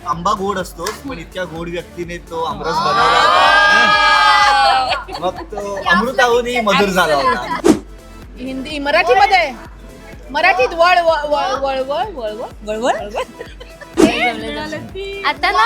आंबा गोड असतो पण इतक्या गोड व्यक्तीने तो आमरस बनवला होता. मग तो अमृताहूनही मधुर झाला होता. हिंदी मराठीमध्ये मराठीत वळ वळ वळ वळ वळ वळ वळ आता ना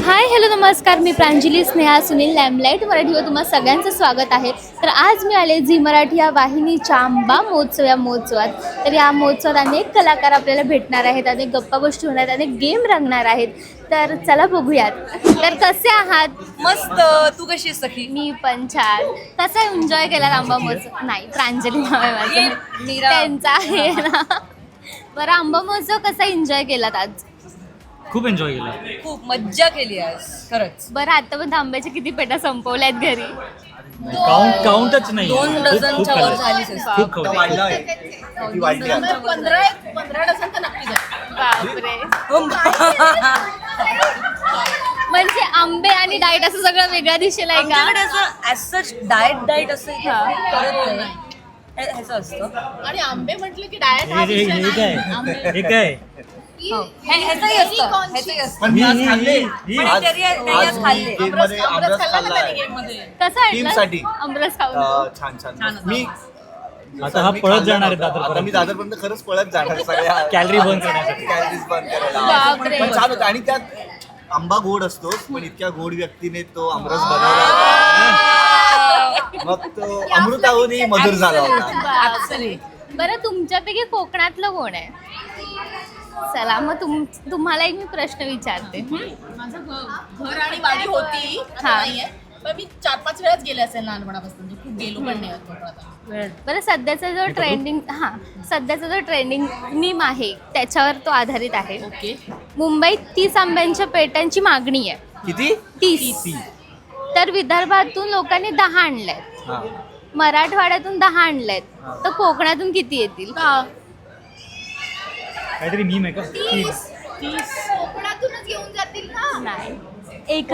हाय हॅलो नमस्कार, मी प्रांजली स्नेहा सुनील लॅमलाईट मराठीवर तुम्हा सगळ्यांचं स्वागत आहे. तर आज मी आले झी मराठी या वाहिनीच्या आंबा महोत्सव या महोत्सवात. तर या महोत्सवात अनेक कलाकार आपल्याला भेटणार आहेत, अनेक गप्पा गोष्टी होणार आहेत, अनेक गेम रंगणार आहेत. तर चला बघूयात. तर कसे आहात? मस्त. तू कशी आहेस सखी? मी पण छान. कसा एन्जॉय केला आंबा महोत्सव? नाही, प्रांजली नाव आहे माझं, त्यांचा आहे ना. बरं, आंबा महोत्सव कसा एन्जॉय केलात आज? खूप एन्जॉय केला. खूप मज्जा केली आज खरंच. बरं, आतापर्यंत आंब्याच्या किती पेट्या संपवल्यात घरी? काउंटच नाही. 2 डझनच्या वर झालीच खूप आता खाऊ. वाढलाय. ती वाढली आता. 15 डझन तर नक्की बापरे. म्हणजे आंबे आणि डाएट असं सगळं वेगळ्या दिशेला आहे का? आमच्याकडे असं ॲज सच डाएट असं करत नाही. ह्याचं असतं. आणि आंबे म्हटले की डायट हे काय ह्याचंही असतं. पण मी आज खाल्ले. आज Vegetarian खाल्ले. गेम मध्ये आमरस खाल्लाय. कसं टीम वाटलं साठी. आमरस खाऊन? छान मी आता हा मी पळत खाल्ला जाणार आहे नव्हता. आता मी दादरपर्यंत. दादरपर्यंत खरंच पळत जाणार सगळ्या कॅलरी बर्न करण्यासाठी. कॅलरीज बर्न करायला. बापरे. पण छान होतं आणि त्यात आंबा गोड असतो पण इतक्या गोड व्यक्तीने तो आमरस बनवला होता. मग तो अमृताहूनही मधुर झाला होता. बापरे. बरं, तुमच्यापैकी कोकणातलं कोण आहे? चला मग तुम्हाला एक मी प्रश्न विचारते. माझं घर आणि वाडी होती, आता हा. नाहीये. पण मी 4-5 वेळाच गेले असेल लहानपणापासून, म्हणजे खूप गेलो पण नाही आता. बरं, सध्याचा जो ट्रेंडिंग मीम आहे त्याच्यावर तो आधारित आहे. ओके. मुंबईत 30 आंब्यांच्या पेट्यांची मागणी आहे. किती? 30. तर विदर्भातून लोकांनी 10 आणल्यात, हा. मराठवाड्यातून 10 आणल्यात, तर कोकणातून किती येतील? काहीतरी मीम आहे का? 30 कोकणातूनच घेऊन जातील ना? नाही, एक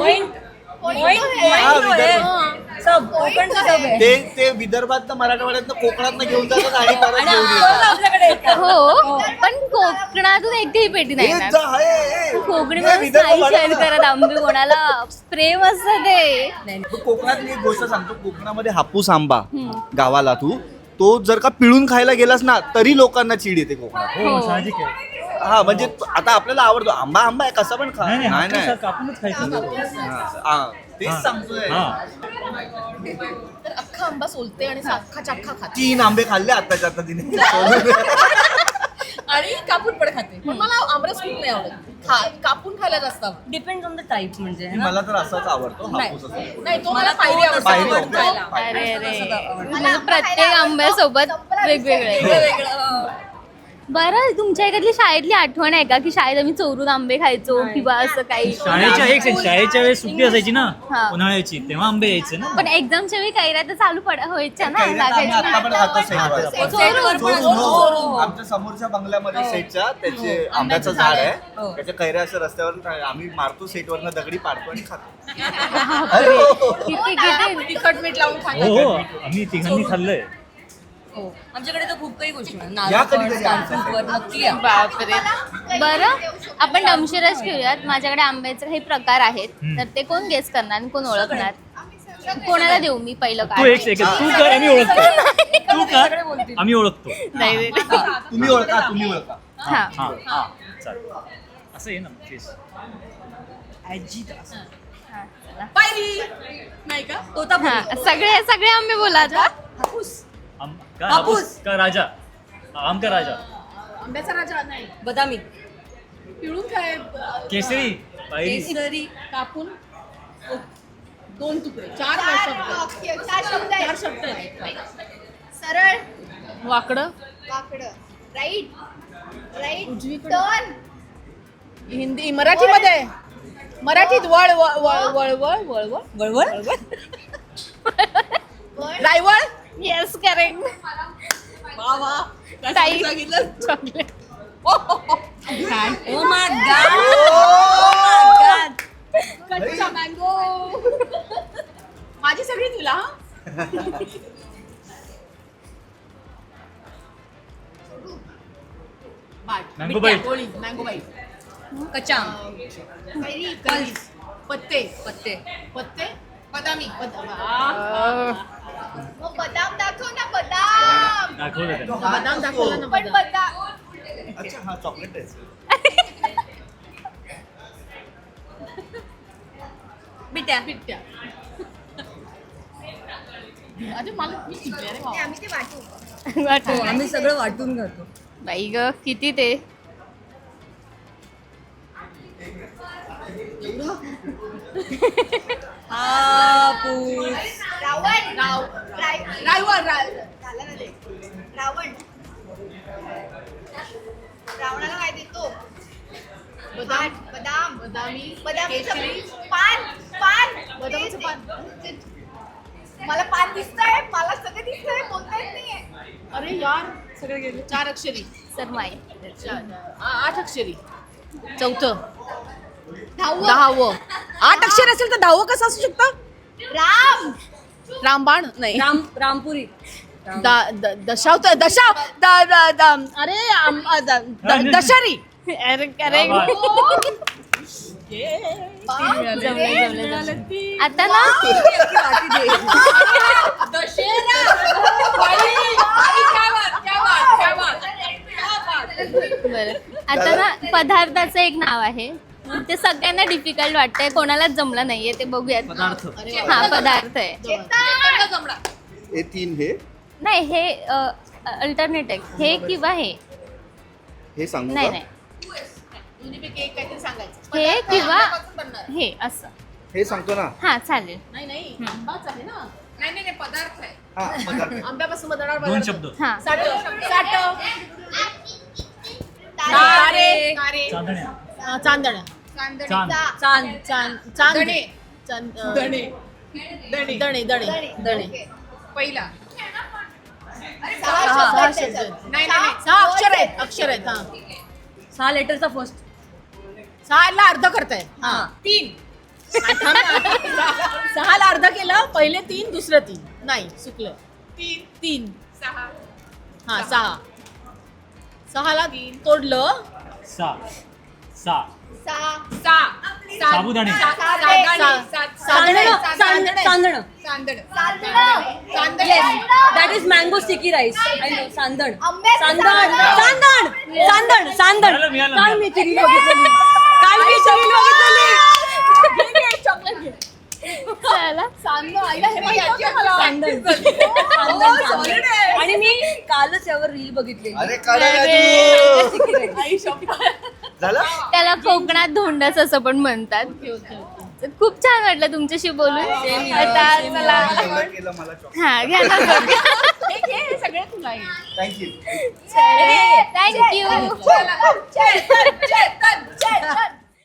ते विदर्भात मराठवाड्यात कोकणात घेऊन जातात आणि परत घेऊन येतात. हो, पण कोकणातून एकही पेटी नाही हेच येणार. जा, हे. कोकणी हे माणूस विदर्भ नाही शेअर वाढवलं. करत आंबे कोणाला. प्रेम असतं ते. मग कोकणातली एक गोष्ट सांगतो. कोकणामध्ये हापूस आंबा गावाला तो जर का पिळून खायला गेलास ना तरी लोकांना चीड येते कोकणात. हो, साहजिक आहे. हा, म्हणजे आता आपल्याला आवडतो आंबा आहे कसा पण खा. नाही नाही नाही कापूनच खायचं. हा, तेच सांगतोय. हा. तर अख्खा आंबा सोलते आणि अख्खाच्या अख्खा खाते 3 आंबे खाल्ले आत्ताच्या आता तिने. आणि कापून पण खाते. पण मला आमरस खूप नाही आवडत. कापून खायला जास्त आवडत. डिपेंड्स ऑन द टाईप म्हणजे मला तर असाच आवडतो हापूस असा. नाही, तो मला पायरी आवडतो. पायरी कापून खायला. अरे म्हणजे प्रत्येक आंब्यासोबत वेगवेगळे. वेगवेगळं. बरं, तुमच्या एखादी शाळेतली आठवण आहे का की शाळेत आम्ही चोरून आंबे खायचो किंवा असं काही? शाळेच्या वेळेस सुट्टी असायची ना हा. उन्हाळ्याची, तेव्हा आंबे यायचे ना. पण एक्झामच्या वेळी कैऱ्या तर चालू व्हायच्या ना, कैऱ्या तर आम्ही लागायच्या. आता पण खातो सेटवर. चोरून. चोरून. आमच्या समोरच्या बंगल्यामध्ये सेटच्या त्याचे आंब्याचं झाड आहे. त्याच्या कैऱ्या असं रस्त्यावर आम्ही मारतो सेटवरनं दगडी पाडतो आणि खातो. अरे हो. किती तिखट मीठ लावून खाते. हो, आम्ही तिघांनी खाल्लंय. आमच्याकडे तर खूप काही गोष्टी आहेत. या कधी नारळ, कधी काजूवर नक्की या. बापरे. बरं, आपण डमशेराज घेऊयात. माझ्याकडे आंब्याचे काही प्रकार आहेत, तर ते कोण गेस करणार आणि कोण ओळखणार? कोणाला देऊ मी पहिलं तू काय? एक सेकंड, तू कर आम्ही ओळखतो. तू कर आम्ही ओळखतो. नाही. तुम्ही ओळखा. हा. हा हा चालेल. असं आहे ना प्लीज. पायरी नाही का? हा, सगळे आंबे बोला आता. हापूस का राजा? आम का राजा? आंब्याचा राजा नाही. बदामी, पिळून काय? केसरी, पायरी. केसरी, कापून 2 तुकडे. 4 शब्द आहेत. सरळ वाकडं, वाकडं राईट राईट उजवीकडे. टर्न हिंदी मराठीमध्ये मराठीत वळ वळ वळ वळ वळ वळ वळ वळवळ. रायवळ. Yes, correct. वा ताई. सांगितलं. Chocolate. Oh my God. Mango bite. पोळी मँगो बाईट कच्चा कैरी कैरी पत्ते पत्ते पत्ते बदामी मग बदाम दाखव ना बदाम दाखवलं त्यांनी. बदाम दाखवला ना पण बदाम बदाम अच्छा हा चॉकलेट आहे बिट्या पिट्ट्या अरे मला मी शिकले रे नाही, आम्ही ते वाटू वाटू. आम्ही सगळं वाटून खातो. बाई ग किती ते रावण रायवळ झालं ना ते रावण रावणाला काय देतो बदाम बदाम बदामी बदामीचं केशरी पान पान बदामाचं पान. मला पान दिसतंय मला सगळं दिसतंय बोलता येत नाहीये अरे यार सगळे गेले 4 अक्षरी सरमाई 8 अक्षरी चौथं 10वं 8 अक्षर असेल तर 10 कसं असू शकतं राम रामबाण नाही रामपुरी दशावत दशा अरे दशहरी अरे अरे बाप रे. जमलं. आता ना बरं आता ना पदार्थाचं एक नाव आहे ते सगळ्यांना डिफिकल्ट वाटतंय कोणालाच जमलं नाहीये ते बघूयात पदार्थ. हा पदार्थ आहे हे 3 हे नाही हे अल्टरनेट आहे हे किंवा हे सांगू नाही का नाही दोन्हीपैकी एक काहीतरी सांगायचं हे किंवा आंब्यापासून बनणार. हे असं हे सांगतो ना हा चालेल नाही आंबाच आहे ना नाही पदार्थ आहे हा पदार्थ आंब्यापासून बनणार 2 शब्द. हा साठ तारे. तारे चांदण्या. चांदण्या चांद. चांदणे दणे दणे दणे दणे पहिला सहा अक्षर आहेत हा 6 लेटरचा फर्स्ट 6 ला अर्ध करताय हा 3 6 ला अर्ध केलं पहिले 3 दुसरं 3 नाही चुकलं 3 हा 6 ला तोडलं सा. सा. साबुदाणे सांदण सांदण that is mango sticky rice सांदण आंब्याचं सांदण सांदण. सांदण सांदण मिळालं, मिळालं. काल मी ती reel बघितलेली काल मी ती reel बघितलेली चला सांदण आणि मी कालच यावर रील बघितली अरे काय झालं त्याला कोकणात धोंडस असं पण म्हणतात खूप छान वाटलं तुमच्याशी बोलून आता चला एवढं केलं मला chocolate. हा घ्या ना सगळे तुला Thank you. थँक्यू चल, चल, चल, चल, चल.